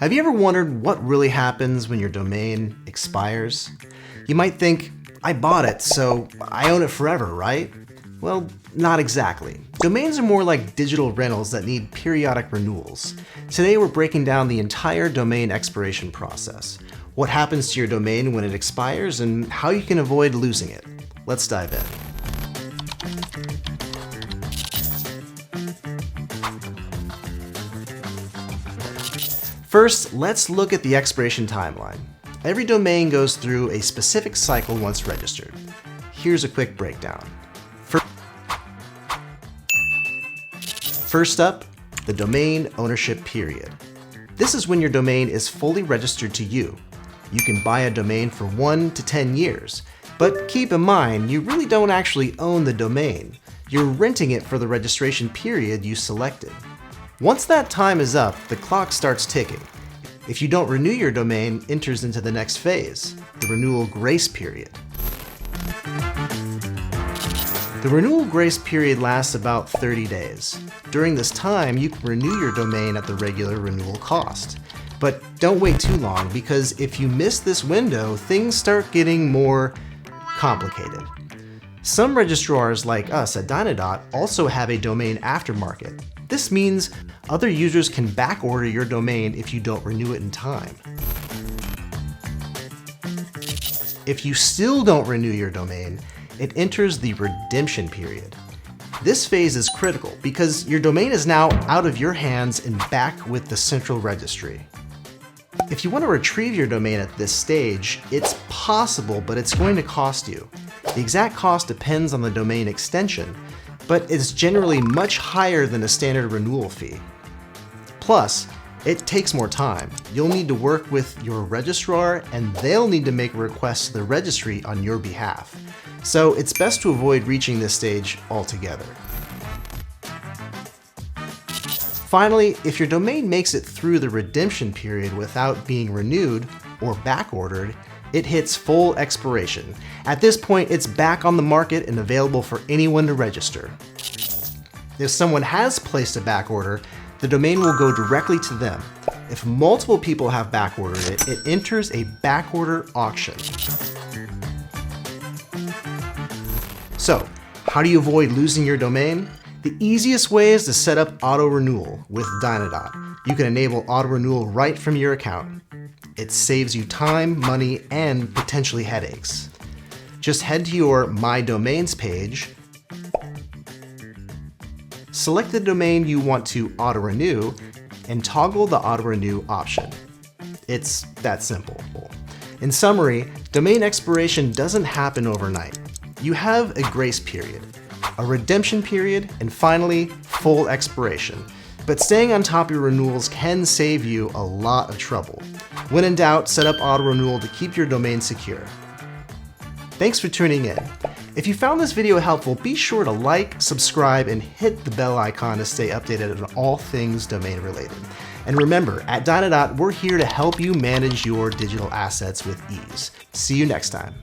Have you ever wondered what really happens when your domain expires? You might think, I bought it, so I own it forever, right? Well, not exactly. Domains are more like digital rentals that need periodic renewals. Today we're breaking down the entire domain expiration process, what happens to your domain when it expires, and how you can avoid losing it. Let's dive in. First, let's look at the expiration timeline. Every domain goes through a specific cycle once registered. Here's a quick breakdown. First up, the domain ownership period. This is when your domain is fully registered to you. You can buy a domain for 1 to 10 years, but keep in mind, you really don't actually own the domain. You're renting it for the registration period you selected. Once that time is up, the clock starts ticking. If you don't renew your domain, enters into the next phase, the renewal grace period. The renewal grace period lasts about 30 days. During this time, you can renew your domain at the regular renewal cost. But don't wait too long, because if you miss this window, things start getting more complicated. Some registrars like us at Dynadot also have a domain aftermarket. This means other users can backorder your domain if you don't renew it in time. If you still don't renew your domain, it enters the redemption period. This phase is critical because your domain is now out of your hands and back with the central registry. If you want to retrieve your domain at this stage, it's possible, but it's going to cost you. The exact cost depends on the domain extension, but it's generally much higher than a standard renewal fee. Plus, it takes more time. You'll need to work with your registrar, and they'll need to make a request to the registry on your behalf. So it's best to avoid reaching this stage altogether. Finally, if your domain makes it through the redemption period without being renewed or backordered, it hits full expiration. At this point, it's back on the market and available for anyone to register. If someone has placed a backorder, the domain will go directly to them. If multiple people have backordered it, it enters a backorder auction. So, how do you avoid losing your domain? The easiest way is to set up Auto-Renewal with Dynadot. You can enable Auto-Renewal right from your account. It saves you time, money, and potentially headaches. Just head to your My Domains page, select the domain you want to auto-renew, and toggle the auto-renew option. It's that simple. In summary, domain expiration doesn't happen overnight. You have a grace period, a redemption period, and finally, full expiration. But staying on top of your renewals can save you a lot of trouble. When in doubt, set up Auto-Renewal to keep your domain secure. Thanks for tuning in. If you found this video helpful, be sure to like, subscribe, and hit the bell icon to stay updated on all things domain related. And remember, at Dynadot, we're here to help you manage your digital assets with ease. See you next time.